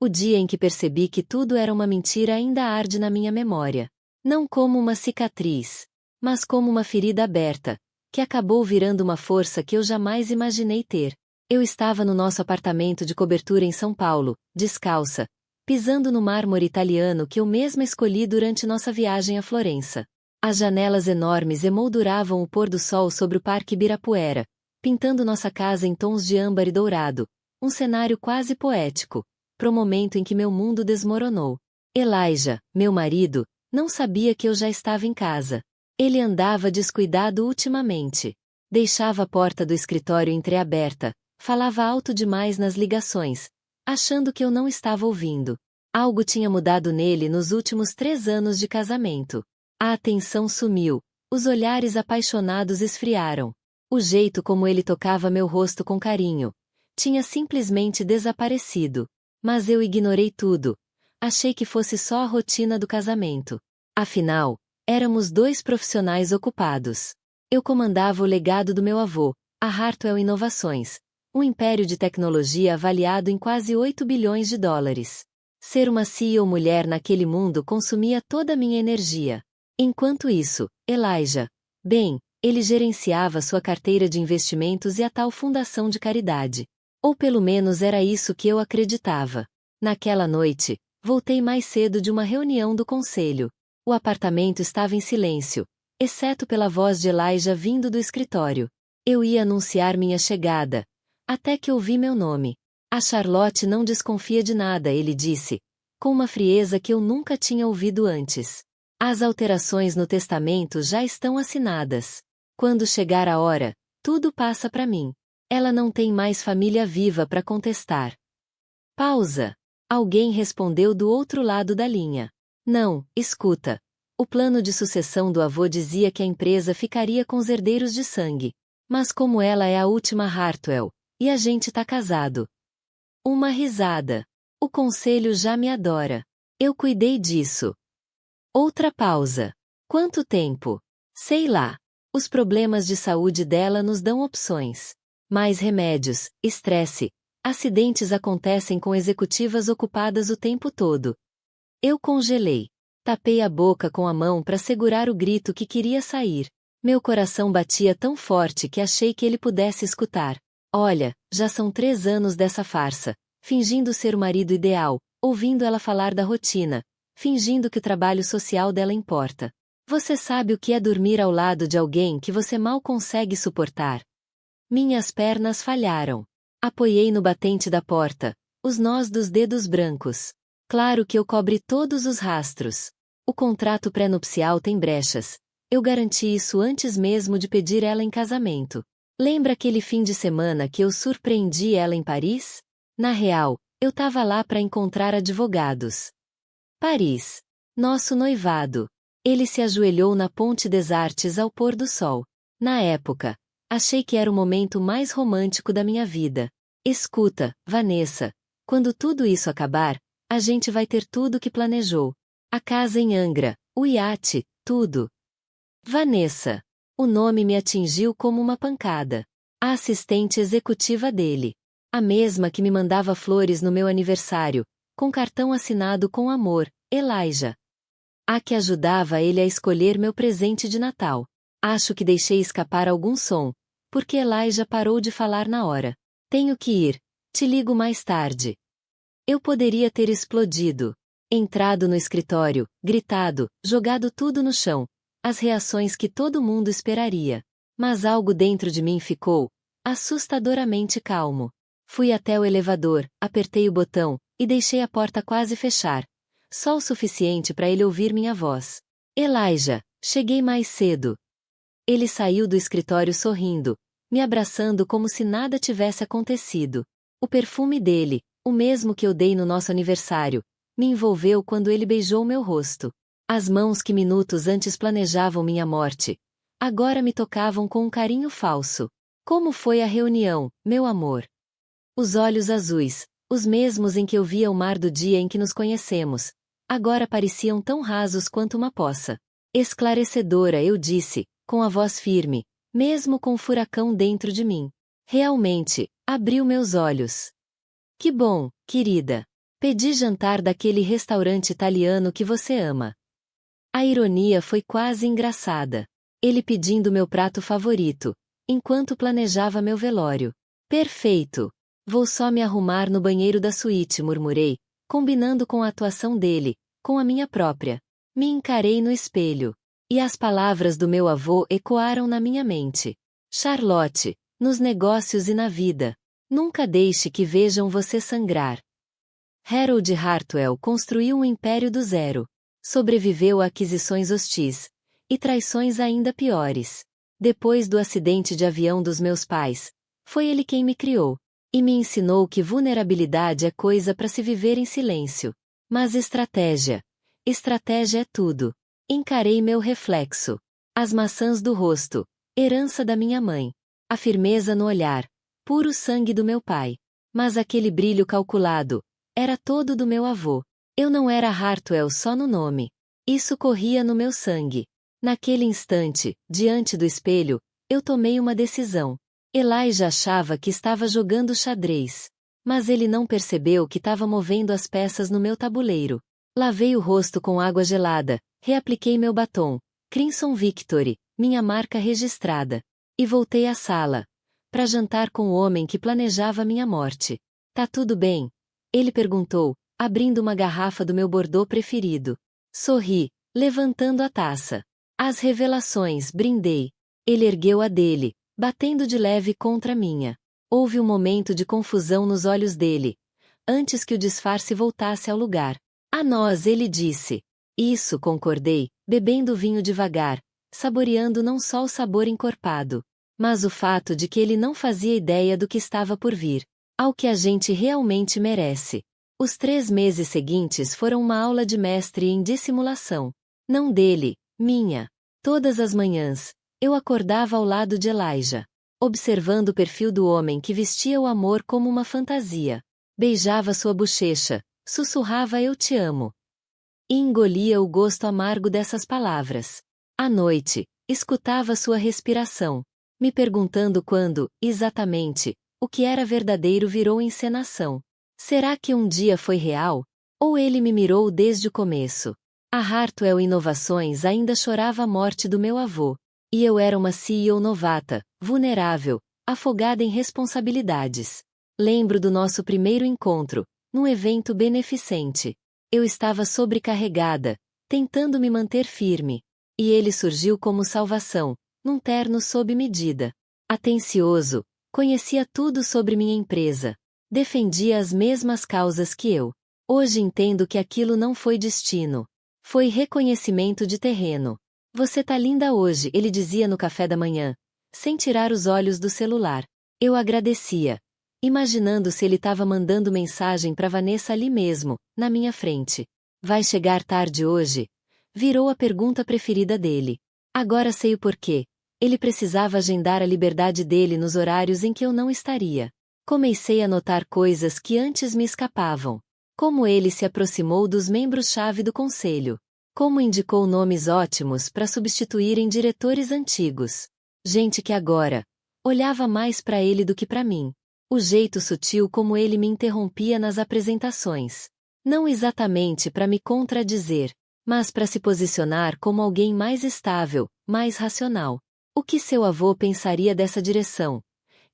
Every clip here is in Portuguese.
O dia em que percebi que tudo era uma mentira ainda arde na minha memória. Não como uma cicatriz, mas como uma ferida aberta, que acabou virando uma força que eu jamais imaginei ter. Eu estava no nosso apartamento de cobertura em São Paulo, descalça, pisando no mármore italiano que eu mesma escolhi durante nossa viagem a Florença. As janelas enormes emolduravam o pôr do sol sobre o Parque Ibirapuera, pintando nossa casa em tons de âmbar e dourado, um cenário quase poético, pro momento em que meu mundo desmoronou. Elijah, meu marido, não sabia que eu já estava em casa. Ele andava descuidado ultimamente. Deixava a porta do escritório entreaberta, falava alto demais nas ligações, achando que eu não estava ouvindo. Algo tinha mudado nele nos últimos 3 anos de casamento. A atenção sumiu, os olhares apaixonados esfriaram. O jeito como ele tocava meu rosto com carinho tinha simplesmente desaparecido. Mas eu ignorei tudo. Achei que fosse só a rotina do casamento. Afinal, éramos 2 profissionais ocupados. Eu comandava o legado do meu avô, a Hartwell Inovações, um império de tecnologia avaliado em quase 8 bilhões de dólares. Ser uma CEO mulher naquele mundo consumia toda a minha energia. Enquanto isso, Elijah, bem, ele gerenciava sua carteira de investimentos e a tal fundação de caridade. Ou pelo menos era isso que eu acreditava. Naquela noite, voltei mais cedo de uma reunião do conselho. O apartamento estava em silêncio, exceto pela voz de Elijah vindo do escritório. Eu ia anunciar minha chegada, até que ouvi meu nome. A Charlotte não desconfia de nada, ele disse, com uma frieza que eu nunca tinha ouvido antes. As alterações no testamento já estão assinadas. Quando chegar a hora, tudo passa para mim. Ela não tem mais família viva para contestar. Pausa. Alguém respondeu do outro lado da linha. Não, escuta. O plano de sucessão do avô dizia que a empresa ficaria com os herdeiros de sangue. Mas como ela é a última Hartwell, e a gente tá casado. Uma risada. O conselho já me adora. Eu cuidei disso. Outra pausa. Quanto tempo? Sei lá. Os problemas de saúde dela nos dão opções. Mais remédios, estresse. Acidentes acontecem com executivas ocupadas o tempo todo. Eu congelei. Tapei a boca com a mão para segurar o grito que queria sair. Meu coração batia tão forte que achei que ele pudesse escutar. Olha, já são 3 anos dessa farsa, fingindo ser o marido ideal, ouvindo ela falar da rotina, fingindo que o trabalho social dela importa. Você sabe o que é dormir ao lado de alguém que você mal consegue suportar? Minhas pernas falharam. Apoiei no batente da porta, os nós dos dedos brancos. Claro que eu cobri todos os rastros. O contrato pré-nupcial tem brechas. Eu garanti isso antes mesmo de pedir ela em casamento. Lembra aquele fim de semana que eu surpreendi ela em Paris? Na real, eu tava lá para encontrar advogados. Paris. Nosso noivado. Ele se ajoelhou na Ponte des Artes ao pôr do sol. Na época, achei que era o momento mais romântico da minha vida. Escuta, Vanessa, quando tudo isso acabar, a gente vai ter tudo que planejou. A casa em Angra, o iate, tudo. Vanessa. O nome me atingiu como uma pancada. A assistente executiva dele. A mesma que me mandava flores no meu aniversário, com cartão assinado com amor, Elijah. A que ajudava ele a escolher meu presente de Natal. Acho que deixei escapar algum som, porque Elijah parou de falar na hora. Tenho que ir. Te ligo mais tarde. Eu poderia ter explodido. Entrado no escritório, gritado, jogado tudo no chão. As reações que todo mundo esperaria. Mas algo dentro de mim ficou assustadoramente calmo. Fui até o elevador, apertei o botão, e deixei a porta quase fechar. Só o suficiente para ele ouvir minha voz. Elijah, cheguei mais cedo. Ele saiu do escritório sorrindo, me abraçando como se nada tivesse acontecido. O perfume dele, o mesmo que eu dei no nosso aniversário, me envolveu quando ele beijou meu rosto. As mãos que minutos antes planejavam minha morte, agora me tocavam com um carinho falso. Como foi a reunião, meu amor? Os olhos azuis, os mesmos em que eu via o mar do dia em que nos conhecemos, agora pareciam tão rasos quanto uma poça. Esclarecedora, eu disse, com a voz firme, mesmo com o furacão dentro de mim. Realmente, abriu meus olhos. Que bom, querida. Pedi jantar daquele restaurante italiano que você ama. A ironia foi quase engraçada. Ele pedindo meu prato favorito, enquanto planejava meu velório. Perfeito! Vou só me arrumar no banheiro da suíte, murmurei, combinando com a atuação dele, com a minha própria. Me encarei no espelho. E as palavras do meu avô ecoaram na minha mente. Charlotte, nos negócios e na vida, nunca deixe que vejam você sangrar. Harold Hartwell construiu um império do zero. Sobreviveu a aquisições hostis. E traições ainda piores. Depois do acidente de avião dos meus pais, foi ele quem me criou. E me ensinou que vulnerabilidade é coisa para se viver em silêncio. Mas estratégia. Estratégia é tudo. Encarei meu reflexo. As maçãs do rosto. Herança da minha mãe. A firmeza no olhar. Puro sangue do meu pai. Mas aquele brilho calculado. Era todo do meu avô. Eu não era Hartwell só no nome. Isso corria no meu sangue. Naquele instante, diante do espelho, eu tomei uma decisão. Elijah achava que estava jogando xadrez. Mas ele não percebeu que estava movendo as peças no meu tabuleiro. Lavei o rosto com água gelada, reapliquei meu batom, Crimson Victory, minha marca registrada. E voltei à sala. Para jantar com o homem que planejava minha morte. Tá tudo bem? Ele perguntou, abrindo uma garrafa do meu Bordeaux preferido. Sorri, levantando a taça. As revelações, brindei. Ele ergueu a dele, batendo de leve contra a minha. Houve um momento de confusão nos olhos dele, antes que o disfarce voltasse ao lugar. A nós, ele disse. Isso, concordei, bebendo vinho devagar, saboreando não só o sabor encorpado, mas o fato de que ele não fazia ideia do que estava por vir. Ao que a gente realmente merece. Os 3 meses seguintes foram uma aula de mestre em dissimulação. Não dele, minha. Todas as manhãs, eu acordava ao lado de Elijah, observando o perfil do homem que vestia o amor como uma fantasia. Beijava sua bochecha, sussurrava eu te amo. E engolia o gosto amargo dessas palavras. À noite, escutava sua respiração, me perguntando quando, exatamente, o que era verdadeiro virou encenação. Será que um dia foi real? Ou ele me mirou desde o começo? A Hartwell Inovações ainda chorava a morte do meu avô. E eu era uma CEO novata, vulnerável, afogada em responsabilidades. Lembro do nosso primeiro encontro, num evento beneficente. Eu estava sobrecarregada, tentando me manter firme. E ele surgiu como salvação, num terno sob medida. Atencioso, conhecia tudo sobre minha empresa. Defendia as mesmas causas que eu. Hoje entendo que aquilo não foi destino. Foi reconhecimento de terreno. Você tá linda hoje, ele dizia no café da manhã, sem tirar os olhos do celular. Eu agradecia, imaginando se ele estava mandando mensagem para Vanessa ali mesmo, na minha frente. Vai chegar tarde hoje? Virou a pergunta preferida dele. Agora sei o porquê. Ele precisava agendar a liberdade dele nos horários em que eu não estaria. Comecei a notar coisas que antes me escapavam. Como ele se aproximou dos membros-chave do conselho. Como indicou nomes ótimos para substituírem diretores antigos. Gente que agora olhava mais para ele do que para mim. O jeito sutil como ele me interrompia nas apresentações. Não exatamente para me contradizer, mas para se posicionar como alguém mais estável, mais racional. O que seu avô pensaria dessa direção?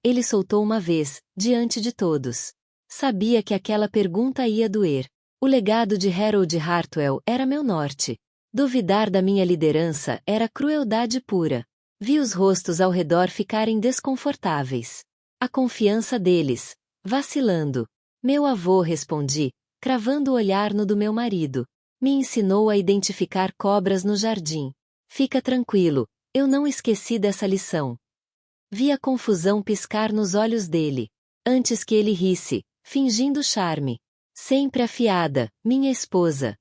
Ele soltou uma vez, diante de todos. Sabia que aquela pergunta ia doer. O legado de Harold Hartwell era meu norte. Duvidar da minha liderança era crueldade pura. Vi os rostos ao redor ficarem desconfortáveis. A confiança deles, vacilando. Meu avô, respondi, cravando o olhar no do meu marido. Me ensinou a identificar cobras no jardim. Fica tranquilo, eu não esqueci dessa lição. Vi a confusão piscar nos olhos dele. Antes que ele risse, fingindo charme. Sempre afiada, minha esposa.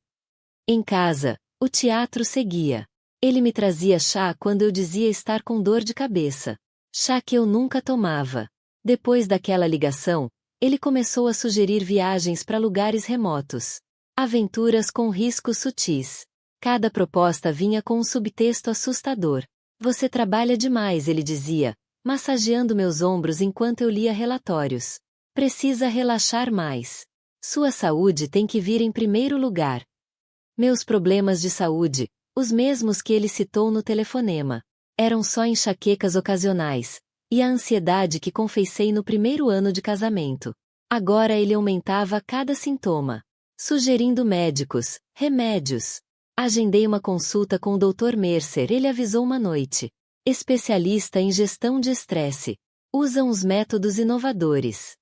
Em casa, o teatro seguia. Ele me trazia chá quando eu dizia estar com dor de cabeça. Chá que eu nunca tomava. Depois daquela ligação, ele começou a sugerir viagens para lugares remotos. Aventuras com riscos sutis. Cada proposta vinha com um subtexto assustador. Você trabalha demais, ele dizia, massageando meus ombros enquanto eu lia relatórios. Precisa relaxar mais. Sua saúde tem que vir em primeiro lugar. Meus problemas de saúde, os mesmos que ele citou no telefonema, eram só enxaquecas ocasionais, e a ansiedade que confessei no primeiro ano de casamento. Agora ele aumentava a cada sintoma, sugerindo médicos, remédios. Agendei uma consulta com o Dr. Mercer, ele avisou uma noite. Especialista em gestão de estresse. Usa uns métodos inovadores.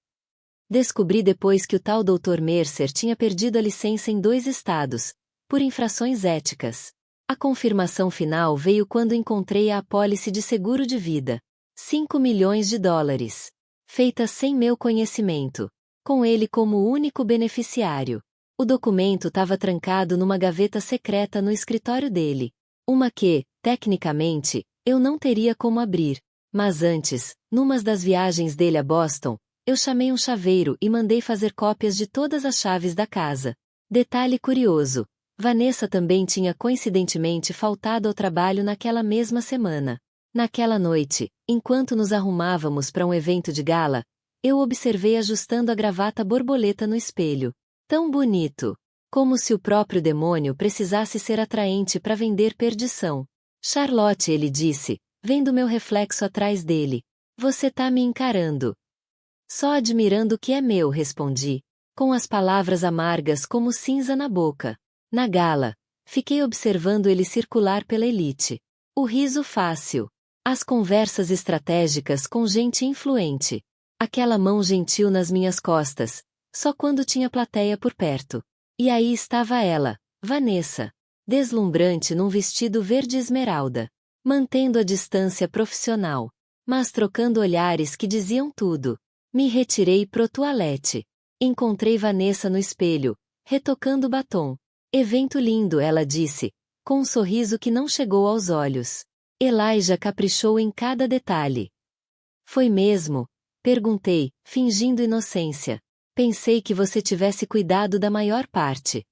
Descobri depois que o tal Dr. Mercer tinha perdido a licença em 2 estados, por infrações éticas. A confirmação final veio quando encontrei a apólice de seguro de vida. 5 milhões de dólares. Feita sem meu conhecimento. Com ele como único beneficiário. O documento estava trancado numa gaveta secreta no escritório dele. Uma que, tecnicamente, eu não teria como abrir. Mas antes, numas das viagens dele a Boston, eu chamei um chaveiro e mandei fazer cópias de todas as chaves da casa. Detalhe curioso. Vanessa também tinha coincidentemente faltado ao trabalho naquela mesma semana. Naquela noite, enquanto nos arrumávamos para um evento de gala, eu observei ajustando a gravata borboleta no espelho. Tão bonito! Como se o próprio demônio precisasse ser atraente para vender perdição. Charlotte, ele disse, vendo meu reflexo atrás dele. Você tá me encarando. Só admirando o que é meu, respondi, com as palavras amargas como cinza na boca. Na gala, fiquei observando ele circular pela elite. O riso fácil. As conversas estratégicas com gente influente. Aquela mão gentil nas minhas costas, só quando tinha plateia por perto. E aí estava ela, Vanessa, deslumbrante num vestido verde esmeralda, mantendo a distância profissional, mas trocando olhares que diziam tudo. Me retirei pro toalete. Encontrei Vanessa no espelho, retocando o batom. Evento lindo, ela disse, com um sorriso que não chegou aos olhos. Elijah caprichou em cada detalhe. Foi mesmo? Perguntei, fingindo inocência. Pensei que você tivesse cuidado da maior parte.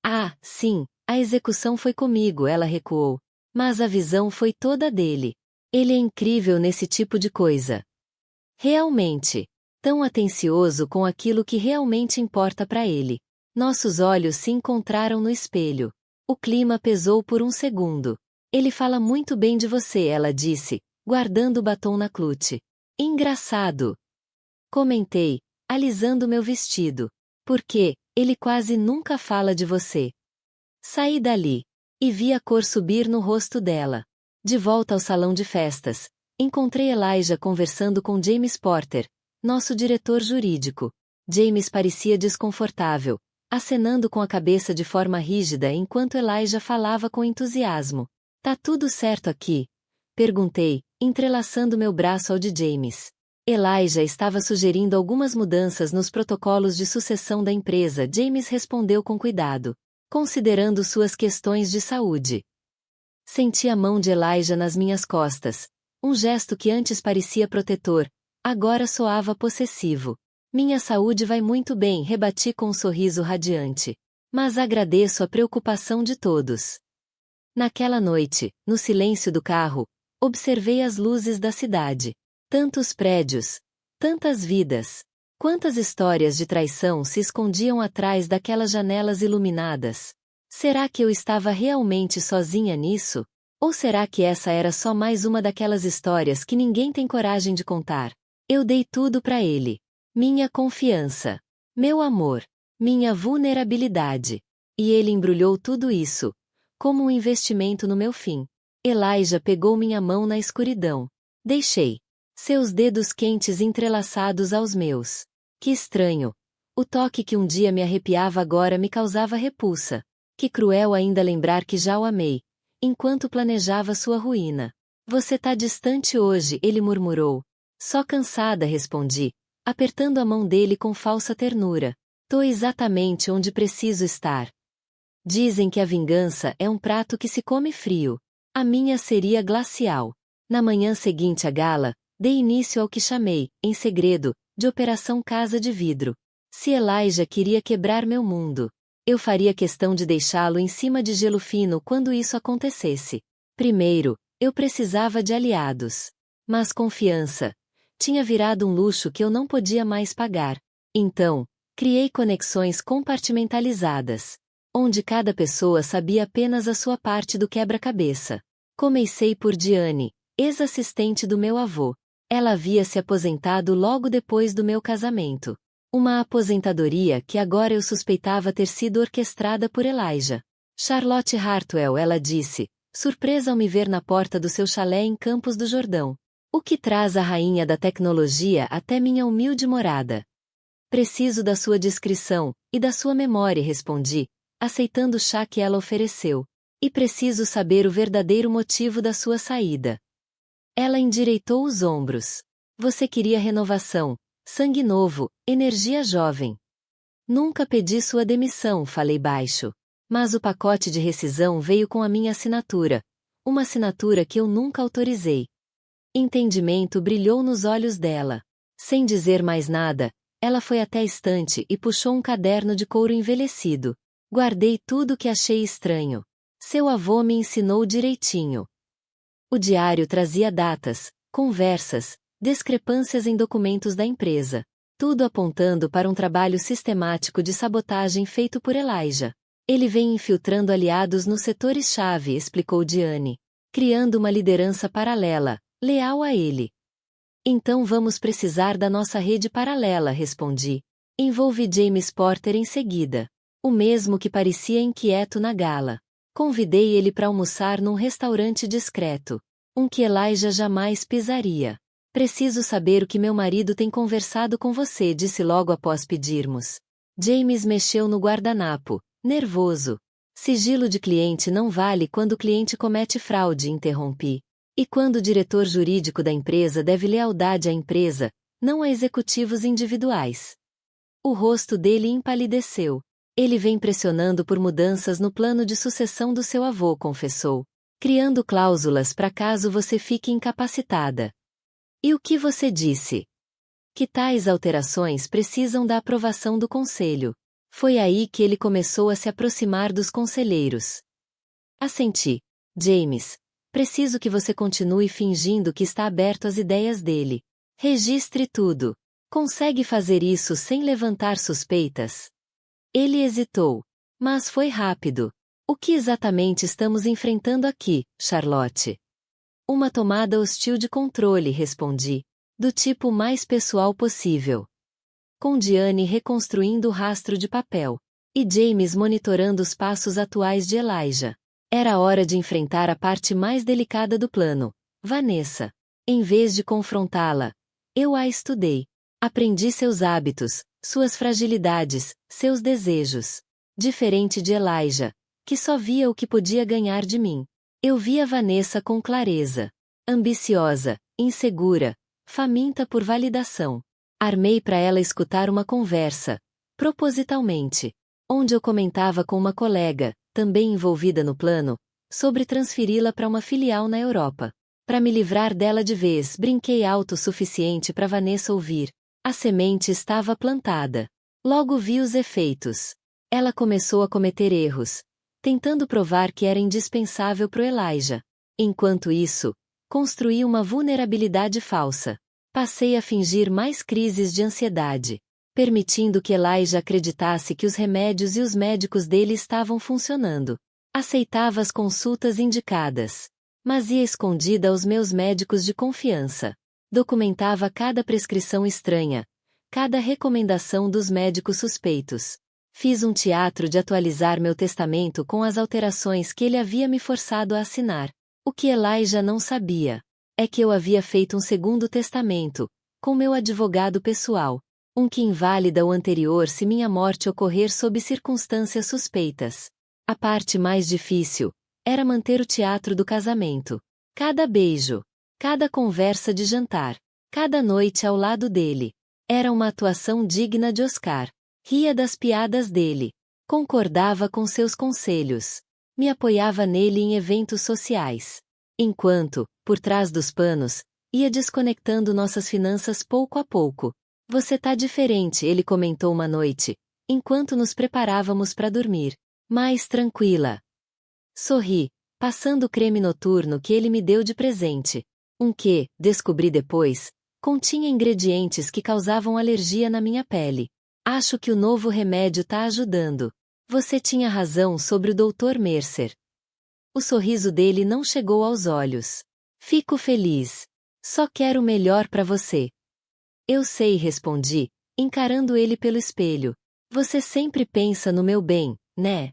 Ah, sim, a execução foi comigo, ela recuou. Mas a visão foi toda dele. Ele é incrível nesse tipo de coisa. Realmente. Tão atencioso com aquilo que realmente importa para ele. Nossos olhos se encontraram no espelho. O clima pesou por um segundo. Ele fala muito bem de você, ela disse, guardando o batom na clutch. Engraçado. Comentei, alisando meu vestido. Porque, ele quase nunca fala de você. Saí dali. E vi a cor subir no rosto dela. De volta ao salão de festas, encontrei Elijah conversando com James Porter, nosso diretor jurídico. James parecia desconfortável, acenando com a cabeça de forma rígida enquanto Elijah falava com entusiasmo. Tá tudo certo aqui? Perguntei, entrelaçando meu braço ao de James. Elijah estava sugerindo algumas mudanças nos protocolos de sucessão da empresa. James respondeu com cuidado, considerando suas questões de saúde. Senti a mão de Elijah nas minhas costas. Um gesto que antes parecia protetor, agora soava possessivo. Minha saúde vai muito bem, rebati com um sorriso radiante. Mas agradeço a preocupação de todos. Naquela noite, no silêncio do carro, observei as luzes da cidade. Tantos prédios, tantas vidas. Quantas histórias de traição se escondiam atrás daquelas janelas iluminadas? Será que eu estava realmente sozinha nisso? Ou será que essa era só mais uma daquelas histórias que ninguém tem coragem de contar? Eu dei tudo para ele. Minha confiança. Meu amor. Minha vulnerabilidade. E ele embrulhou tudo isso, como um investimento no meu fim. Elijah pegou minha mão na escuridão. Deixei. Seus dedos quentes entrelaçados aos meus. Que estranho. O toque que um dia me arrepiava agora me causava repulsa. Que cruel ainda lembrar que já o amei, enquanto planejava sua ruína. Você tá distante hoje, ele murmurou. Só cansada, respondi, apertando a mão dele com falsa ternura. Tô exatamente onde preciso estar. Dizem que a vingança é um prato que se come frio. A minha seria glacial. Na manhã seguinte à gala, dei início ao que chamei, em segredo, de Operação Casa de Vidro. Se Elijah queria quebrar meu mundo, eu faria questão de deixá-lo em cima de gelo fino quando isso acontecesse. Primeiro, eu precisava de aliados. Mas confiança tinha virado um luxo que eu não podia mais pagar. Então, Criei conexões compartimentalizadas, onde cada pessoa sabia apenas a sua parte do quebra-cabeça. Comecei por Diane, ex-assistente do meu avô. Ela havia se aposentado logo depois do meu casamento. Uma aposentadoria que agora eu suspeitava ter sido orquestrada por Elijah. Charlotte Hartwell, ela disse, surpresa ao me ver na porta do seu chalé em Campos do Jordão. O que traz a rainha da tecnologia até minha humilde morada? Preciso da sua descrição, e da sua memória, respondi, aceitando o chá que ela ofereceu. E preciso saber o verdadeiro motivo da sua saída. Ela endireitou os ombros. Você queria renovação, sangue novo, energia jovem. Nunca pedi sua demissão, falei baixo. Mas o pacote de rescisão veio com a minha assinatura. Uma assinatura que eu nunca autorizei. Entendimento brilhou nos olhos dela. Sem dizer mais nada, ela foi até a estante e puxou um caderno de couro envelhecido. Guardei tudo que achei estranho. Seu avô me ensinou direitinho. O diário trazia datas, conversas, discrepâncias em documentos da empresa. Tudo apontando para um trabalho sistemático de sabotagem feito por Elijah. Ele vem infiltrando aliados nos setores-chave, explicou Diane. Criando uma liderança paralela, leal a ele. Então vamos precisar da nossa rede paralela, respondi. Envolvi James Porter em seguida. O mesmo que parecia inquieto na gala. Convidei ele para almoçar num restaurante discreto. Um que Elijah jamais pisaria. Preciso saber o que meu marido tem conversado com você, disse logo após pedirmos. James mexeu no guardanapo, nervoso. Sigilo de cliente não vale quando o cliente comete fraude, interrompi. E quando o diretor jurídico da empresa deve lealdade à empresa, não a executivos individuais. O rosto dele empalideceu. Ele vem pressionando por mudanças no plano de sucessão do seu avô, confessou. Criando cláusulas para caso você fique incapacitada. E o que você disse? Que tais alterações precisam da aprovação do conselho. Foi aí que ele começou a se aproximar dos conselheiros. Assenti. James, preciso que você continue fingindo que está aberto às ideias dele. Registre tudo. Consegue fazer isso sem levantar suspeitas? Ele hesitou. Mas foi rápido. O que exatamente estamos enfrentando aqui, Charlotte? Uma tomada hostil de controle, respondi. Do tipo mais pessoal possível. Com Diane reconstruindo o rastro de papel. E James monitorando os passos atuais de Elijah. Era hora de enfrentar a parte mais delicada do plano. Vanessa. Em vez de confrontá-la, eu a estudei. Aprendi seus hábitos, suas fragilidades, seus desejos. Diferente de Elijah, que só via o que podia ganhar de mim. Eu via Vanessa com clareza. Ambiciosa, insegura, faminta por validação. Armei para ela escutar uma conversa, propositalmente, onde eu comentava com uma colega, também envolvida no plano, sobre transferi-la para uma filial na Europa. Para me livrar dela de vez, brinquei alto o suficiente para Vanessa ouvir. A semente estava plantada. Logo vi os efeitos. Ela começou a cometer erros, tentando provar que era indispensável pro Elijah. Enquanto isso, construí uma vulnerabilidade falsa. Passei a fingir mais crises de ansiedade, permitindo que Elijah acreditasse que os remédios e os médicos dele estavam funcionando. Aceitava as consultas indicadas, mas ia escondida aos meus médicos de confiança. Documentava cada prescrição estranha, cada recomendação dos médicos suspeitos. Fiz um teatro de atualizar meu testamento com as alterações que ele havia me forçado a assinar. O que Elijah não sabia é que eu havia feito um segundo testamento, com meu advogado pessoal, um que invalida o anterior se minha morte ocorrer sob circunstâncias suspeitas. A parte mais difícil era manter o teatro do casamento. Cada beijo, cada conversa de jantar, cada noite ao lado dele. Era uma atuação digna de Oscar. Ria das piadas dele. Concordava com seus conselhos. Me apoiava nele em eventos sociais. Enquanto, por trás dos panos, ia desconectando nossas finanças pouco a pouco. Você tá diferente, ele comentou uma noite, enquanto nos preparávamos para dormir. Mais tranquila. Sorri, passando o creme noturno que ele me deu de presente. Um que, descobri depois, continha ingredientes que causavam alergia na minha pele. Acho que o novo remédio tá ajudando. Você tinha razão sobre o Dr. Mercer. O sorriso dele não chegou aos olhos. Fico feliz. Só quero o melhor para você. Eu sei, respondi, encarando ele pelo espelho. Você sempre pensa no meu bem, né?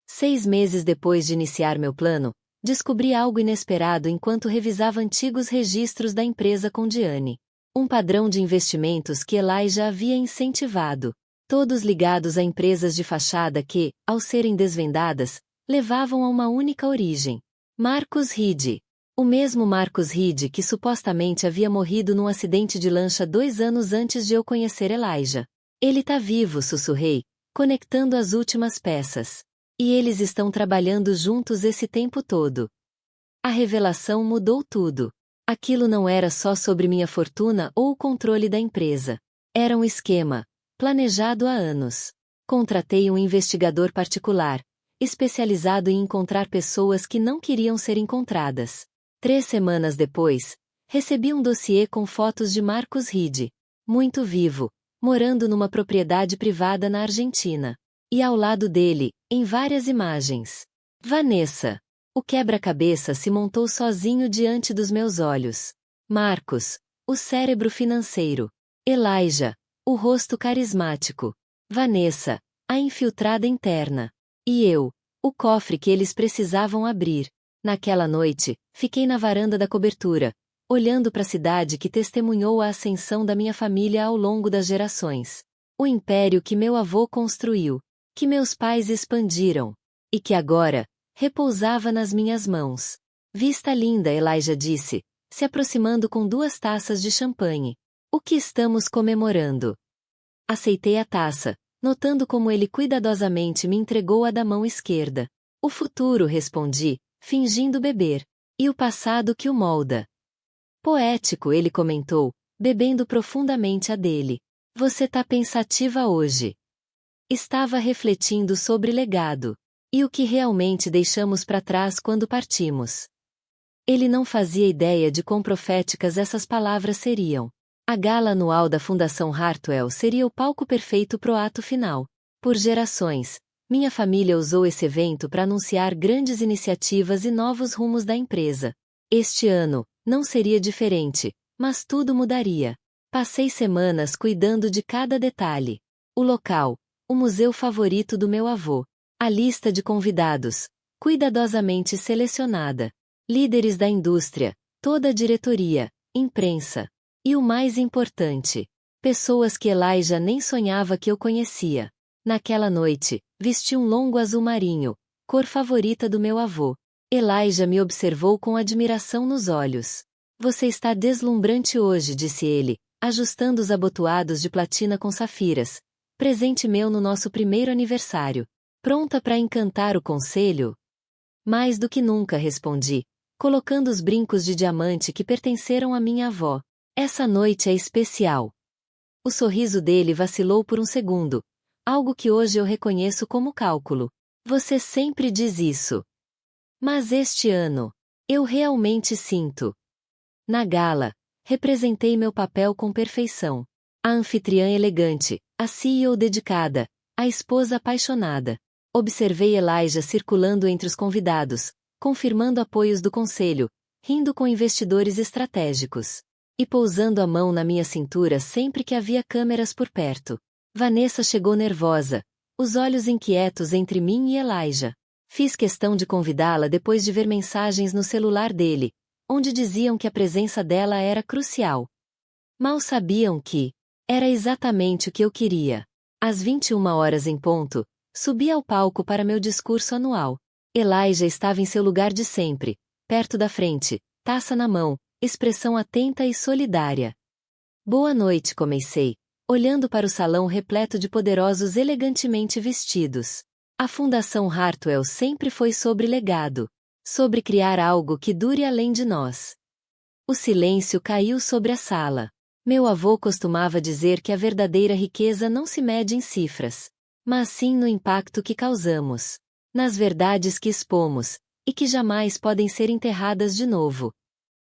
6 meses depois de iniciar meu plano, descobri algo inesperado enquanto revisava antigos registros da empresa com Diane. Um padrão de investimentos que Elijah havia incentivado. Todos ligados a empresas de fachada que, ao serem desvendadas, levavam a uma única origem. Marcus Reed. O mesmo Marcus Reed que supostamente havia morrido num acidente de lancha 2 anos antes de eu conhecer Elijah. Ele tá vivo, sussurrei, conectando as últimas peças. E eles estão trabalhando juntos esse tempo todo. A revelação mudou tudo. Aquilo não era só sobre minha fortuna ou o controle da empresa. Era um esquema, planejado há anos. Contratei um investigador particular, especializado em encontrar pessoas que não queriam ser encontradas. 3 semanas depois, recebi um dossiê com fotos de Marcus Reed, muito vivo, morando numa propriedade privada na Argentina. E ao lado dele, em várias imagens, Vanessa. O quebra-cabeça se montou sozinho diante dos meus olhos. Marcus, o cérebro financeiro. Elijah, o rosto carismático. Vanessa, a infiltrada interna. E eu, o cofre que eles precisavam abrir. Naquela noite, fiquei na varanda da cobertura, olhando para a cidade que testemunhou a ascensão da minha família ao longo das gerações. O império que meu avô construiu, que meus pais expandiram, e que agora repousava nas minhas mãos. Vista linda, Elijah disse, se aproximando com 2 taças de champanhe. O que estamos comemorando? Aceitei a taça, notando como ele cuidadosamente me entregou a da mão esquerda. O futuro, respondi, fingindo beber. E o passado que o molda. Poético, ele comentou, bebendo profundamente a dele. Você tá pensativa hoje. Estava refletindo sobre legado. E o que realmente deixamos para trás quando partimos. Ele não fazia ideia de quão proféticas essas palavras seriam. A gala anual da Fundação Hartwell seria o palco perfeito pro ato final. Por gerações, minha família usou esse evento para anunciar grandes iniciativas e novos rumos da empresa. Este ano, não seria diferente, mas tudo mudaria. Passei semanas cuidando de cada detalhe. O local, o museu favorito do meu avô. A lista de convidados, cuidadosamente selecionada. Líderes da indústria, toda a diretoria, imprensa. E o mais importante, pessoas que Elijah nem sonhava que eu conhecia. Naquela noite, vesti um longo azul marinho, cor favorita do meu avô. Elijah me observou com admiração nos olhos. Você está deslumbrante hoje, disse ele, ajustando os abotoados de platina com safiras. Presente meu no nosso primeiro aniversário. Pronta para encantar o conselho? Mais do que nunca, respondi, colocando os brincos de diamante que pertenceram à minha avó. Essa noite é especial. O sorriso dele vacilou por um segundo, algo que hoje eu reconheço como cálculo. Você sempre diz isso. Mas este ano, eu realmente sinto. Na gala, representei meu papel com perfeição. A anfitriã elegante, a CEO dedicada, a esposa apaixonada. Observei Elijah circulando entre os convidados, confirmando apoios do conselho, rindo com investidores estratégicos. E pousando a mão na minha cintura sempre que havia câmeras por perto. Vanessa chegou nervosa, os olhos inquietos entre mim e Elijah. Fiz questão de convidá-la depois de ver mensagens no celular dele, onde diziam que a presença dela era crucial. Mal sabiam que era exatamente o que eu queria. Às 21 horas em ponto, subi ao palco para meu discurso anual. Elijah estava em seu lugar de sempre, perto da frente, taça na mão, expressão atenta e solidária. Boa noite, comecei, olhando para o salão repleto de poderosos elegantemente vestidos. A Fundação Hartwell sempre foi sobre legado, sobre criar algo que dure além de nós. O silêncio caiu sobre a sala. Meu avô costumava dizer que a verdadeira riqueza não se mede em cifras, mas sim no impacto que causamos, nas verdades que expomos, e que jamais podem ser enterradas de novo.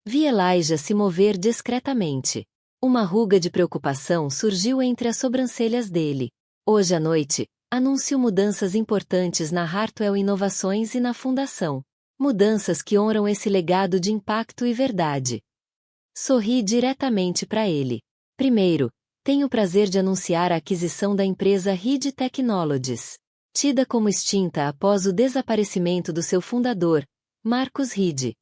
Vi Elijah se mover discretamente. Uma ruga de preocupação surgiu entre as sobrancelhas dele. Hoje à noite, anuncio mudanças importantes na Hartwell Inovações e na Fundação. Mudanças que honram esse legado de impacto e verdade. Sorri diretamente para ele. Primeiro, tenho o prazer de anunciar a aquisição da empresa Reed Technologies. Tida como extinta após o desaparecimento do seu fundador, Marcus Reed.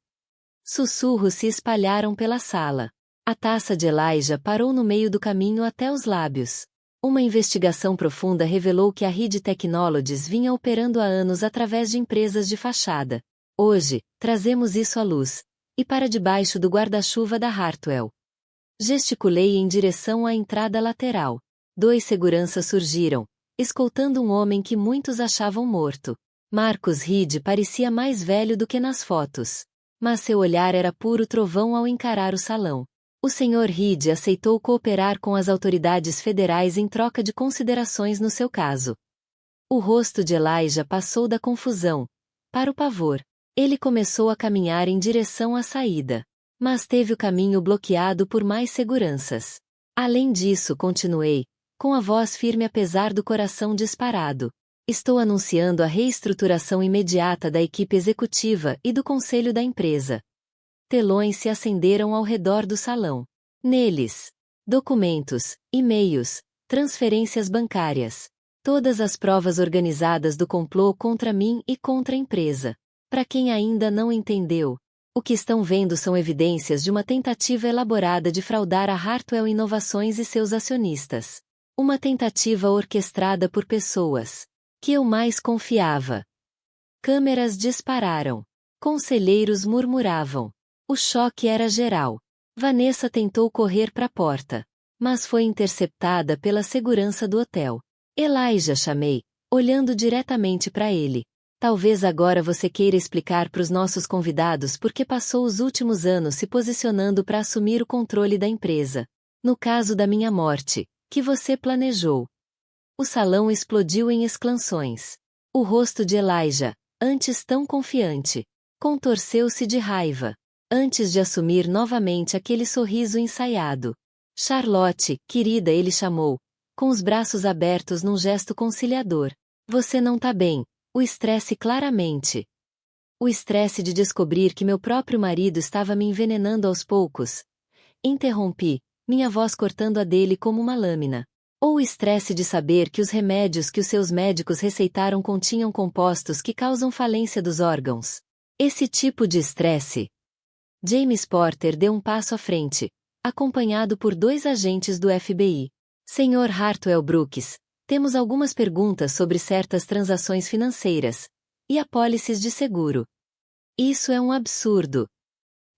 Sussurros se espalharam pela sala. A taça de Elijah parou no meio do caminho até os lábios. Uma investigação profunda revelou que a Reed Technologies vinha operando há anos através de empresas de fachada. Hoje, trazemos isso à luz, e para debaixo do guarda-chuva da Hartwell. Gesticulei em direção à entrada lateral. 2 seguranças surgiram, escoltando um homem que muitos achavam morto. Marcus Reed parecia mais velho do que nas fotos. Mas seu olhar era puro trovão ao encarar o salão. O Sr. Reed aceitou cooperar com as autoridades federais em troca de considerações no seu caso. O rosto de Elijah passou da confusão para o pavor. Ele começou a caminhar em direção à saída. Mas teve o caminho bloqueado por mais seguranças. Além disso, continuei, com a voz firme apesar do coração disparado. Estou anunciando a reestruturação imediata da equipe executiva e do conselho da empresa. Telões se acenderam ao redor do salão. Neles, documentos, e-mails, transferências bancárias. Todas as provas organizadas do complô contra mim e contra a empresa. Para quem ainda não entendeu, o que estão vendo são evidências de uma tentativa elaborada de fraudar a Hartwell Inovações e seus acionistas. Uma tentativa orquestrada por pessoas que eu mais confiava. Câmeras dispararam. Conselheiros murmuravam. O choque era geral. Vanessa tentou correr para a porta, mas foi interceptada pela segurança do hotel. Elijah, chamei, olhando diretamente para ele. Talvez agora você queira explicar para os nossos convidados por que passou os últimos anos se posicionando para assumir o controle da empresa. No caso da minha morte, que você planejou. O salão explodiu em exclamações. O rosto de Elijah, antes tão confiante, contorceu-se de raiva, antes de assumir novamente aquele sorriso ensaiado. Charlotte, querida, ele chamou, com os braços abertos num gesto conciliador. Você não tá bem. O estresse claramente. O estresse de descobrir que meu próprio marido estava me envenenando aos poucos. Interrompi, minha voz cortando a dele como uma lâmina. Ou o estresse de saber que os remédios que os seus médicos receitaram continham compostos que causam falência dos órgãos. Esse tipo de estresse. James Porter deu um passo à frente, acompanhado por 2 agentes do FBI. Sr. Hartwell Brooks, temos algumas perguntas sobre certas transações financeiras e apólices de seguro. Isso é um absurdo.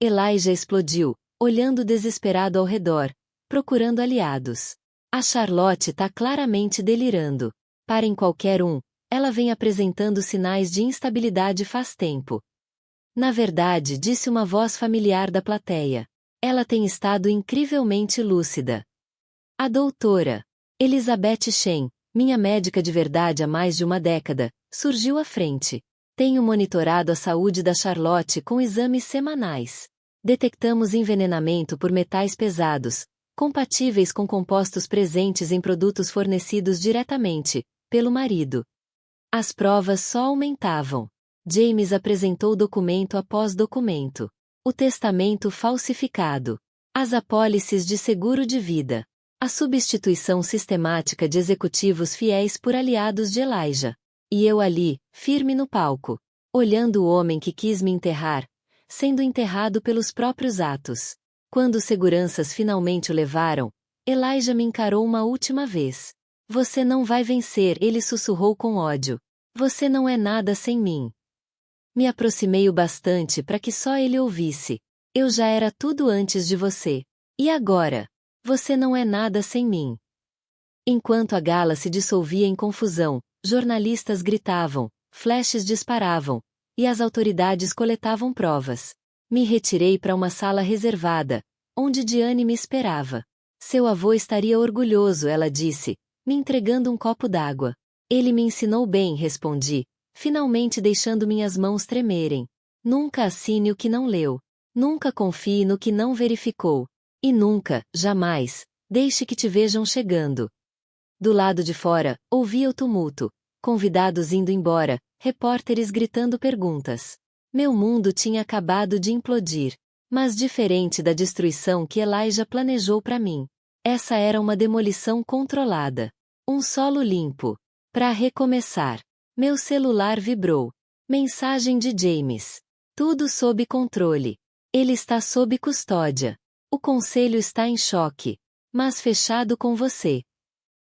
Elijah explodiu, olhando desesperado ao redor, procurando aliados. A Charlotte tá claramente delirando. Parem qualquer um, ela vem apresentando sinais de instabilidade faz tempo. Na verdade, disse uma voz familiar da plateia. Ela tem estado incrivelmente lúcida. A doutora Elizabeth Shen, minha médica de verdade há mais de uma década, surgiu à frente. Tenho monitorado a saúde da Charlotte com exames semanais. Detectamos envenenamento por metais pesados, compatíveis com compostos presentes em produtos fornecidos diretamente pelo marido. As provas só aumentavam. James apresentou documento após documento. O testamento falsificado. As apólices de seguro de vida. A substituição sistemática de executivos fiéis por aliados de Elijah. E eu ali, firme no palco, olhando o homem que quis me enterrar, sendo enterrado pelos próprios atos. Quando os seguranças finalmente o levaram, Elijah me encarou uma última vez. Você não vai vencer, ele sussurrou com ódio. Você não é nada sem mim. Me aproximei o bastante para que só ele ouvisse. Eu já era tudo antes de você. E agora? Você não é nada sem mim. Enquanto a gala se dissolvia em confusão, jornalistas gritavam, flashes disparavam, e as autoridades coletavam provas. Me retirei para uma sala reservada, onde Diane me esperava. Seu avô estaria orgulhoso, ela disse, me entregando um copo d'água. Ele me ensinou bem, respondi, finalmente deixando minhas mãos tremerem. Nunca assine o que não leu. Nunca confie no que não verificou. E nunca, jamais, deixe que te vejam chegando. Do lado de fora, ouvia o tumulto, convidados indo embora, repórteres gritando perguntas. Meu mundo tinha acabado de implodir. Mas diferente da destruição que Elijah planejou para mim. Essa era uma demolição controlada. Um solo limpo. Para recomeçar. Meu celular vibrou. Mensagem de James. Tudo sob controle. Ele está sob custódia. O conselho está em choque. Mas fechado com você.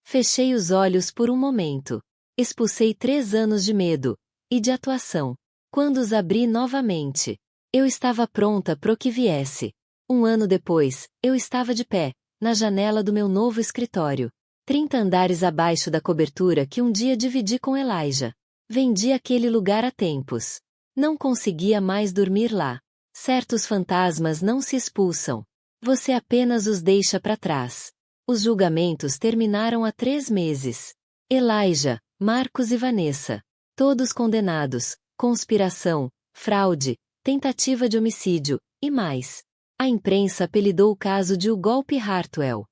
Fechei os olhos por um momento. Expulsei 3 anos de medo. E de atuação. Quando os abri novamente. Eu estava pronta pro que viesse. 1 ano depois, eu estava de pé, na janela do meu novo escritório. 30 andares abaixo da cobertura que um dia dividi com Elijah. Vendi aquele lugar há tempos. Não conseguia mais dormir lá. Certos fantasmas não se expulsam. Você apenas os deixa para trás. Os julgamentos terminaram há 3 meses. Elijah, Marcos e Vanessa. Todos condenados. Conspiração, fraude, tentativa de homicídio, e mais. A imprensa apelidou o caso de O Golpe Hartwell.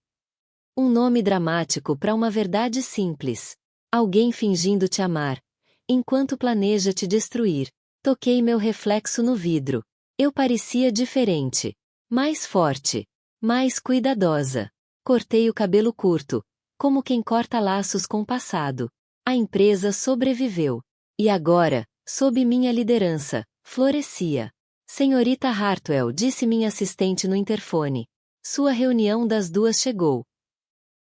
Um nome dramático para uma verdade simples. Alguém fingindo te amar, enquanto planeja te destruir. Toquei meu reflexo no vidro. Eu parecia diferente. Mais forte. Mais cuidadosa. Cortei o cabelo curto, como quem corta laços com o passado. A empresa sobreviveu. E agora, sob minha liderança, florescia. Senhorita Hartwell, disse minha assistente no interfone. Sua reunião das 2 chegou.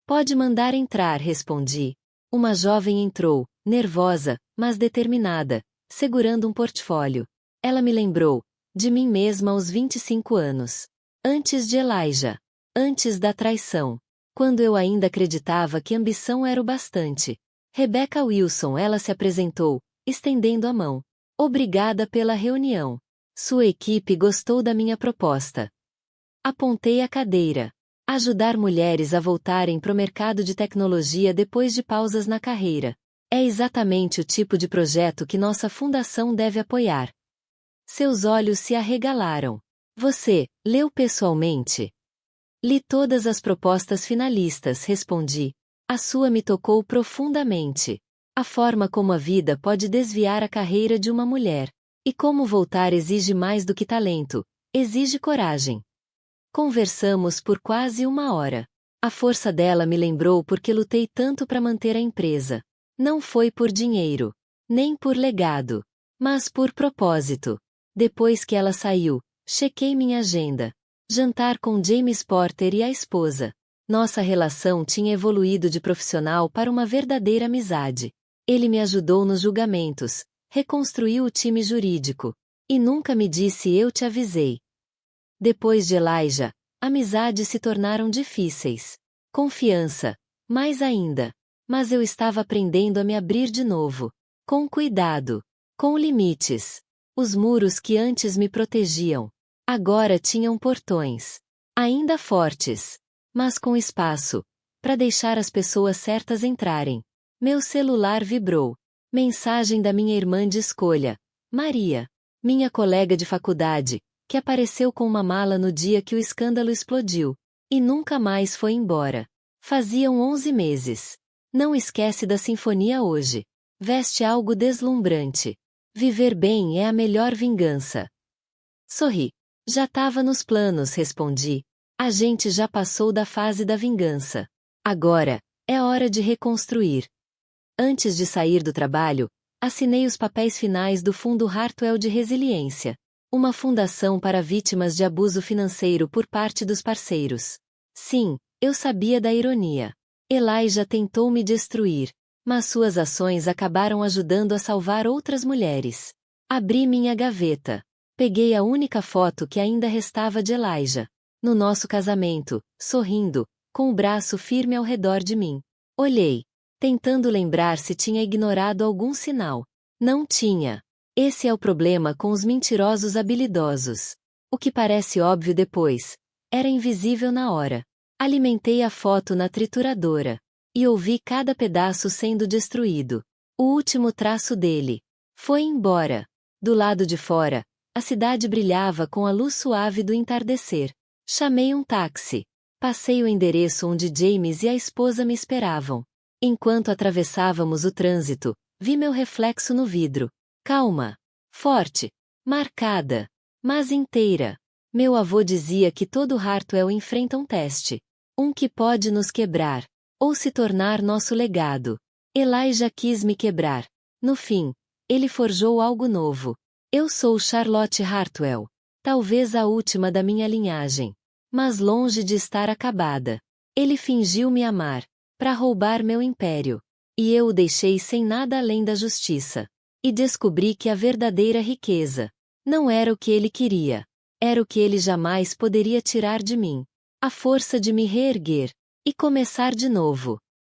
Pode mandar entrar, respondi. Uma jovem entrou, nervosa, mas determinada, segurando um portfólio. Ela me lembrou, de mim mesma aos 25 anos. Antes de Elijah. Antes da traição. Quando eu ainda acreditava que ambição era o bastante. Rebecca Wilson, ela se apresentou, estendendo a mão. Obrigada pela reunião. Sua equipe gostou da minha proposta. Apontei a cadeira. Ajudar mulheres a voltarem para o mercado de tecnologia depois de pausas na carreira. É exatamente o tipo de projeto que nossa fundação deve apoiar. Seus olhos se arregalaram. Você, leu pessoalmente? Li todas as propostas finalistas, respondi. A sua me tocou profundamente. A forma como a vida pode desviar a carreira de uma mulher. E como voltar exige mais do que talento, exige coragem. Conversamos por quase 1 hora. A força dela me lembrou porque lutei tanto para manter a empresa. Não foi por dinheiro, nem por legado, mas por propósito. Depois que ela saiu, chequei minha agenda. Jantar com James Porter e a esposa. Nossa relação tinha evoluído de profissional para uma verdadeira amizade. Ele me ajudou nos julgamentos, reconstruiu o time jurídico. E nunca me disse eu te avisei. Depois de Elijah, amizades se tornaram difíceis. Confiança, mais ainda. Mas eu estava aprendendo a me abrir de novo. Com cuidado. Com limites. Os muros que antes me protegiam. Agora tinham portões. Ainda fortes. Mas com espaço. Para deixar as pessoas certas entrarem. Meu celular vibrou. Mensagem da minha irmã de escolha. Maria. Minha colega de faculdade. Que apareceu com uma mala no dia que o escândalo explodiu. E nunca mais foi embora. Faziam 11 meses. Não esquece da sinfonia hoje. Veste algo deslumbrante. Viver bem é a melhor vingança. Sorri. Já estava nos planos, respondi. A gente já passou da fase da vingança. Agora, é hora de reconstruir. Antes de sair do trabalho, assinei os papéis finais do Fundo Hartwell de Resiliência. Uma fundação para vítimas de abuso financeiro por parte dos parceiros. Sim, eu sabia da ironia. Elijah tentou me destruir, mas suas ações acabaram ajudando a salvar outras mulheres. Abri minha gaveta. Peguei a única foto que ainda restava de Elijah. No nosso casamento, sorrindo, com o braço firme ao redor de mim. Olhei, tentando lembrar se tinha ignorado algum sinal. Não tinha. Esse é o problema com os mentirosos habilidosos. O que parece óbvio depois, era invisível na hora. Alimentei a foto na trituradora. E ouvi cada pedaço sendo destruído. O último traço dele. Foi embora. Do lado de fora, a cidade brilhava com a luz suave do entardecer. Chamei um táxi. Passei o endereço onde James e a esposa me esperavam. Enquanto atravessávamos o trânsito, vi meu reflexo no vidro. Calma. Forte. Marcada. Mas inteira. Meu avô dizia que todo Hartwell enfrenta um teste. Um que pode nos quebrar. Ou se tornar nosso legado. Elijah quis me quebrar. No fim, ele forjou algo novo. Eu sou Charlotte Hartwell. Talvez a última da minha linhagem. Mas longe de estar acabada. Ele fingiu me amar, para roubar meu império. E eu o deixei sem nada além da justiça. E descobri que a verdadeira riqueza não era o que ele queria. Era o que ele jamais poderia tirar de mim. A força de me reerguer e começar de novo.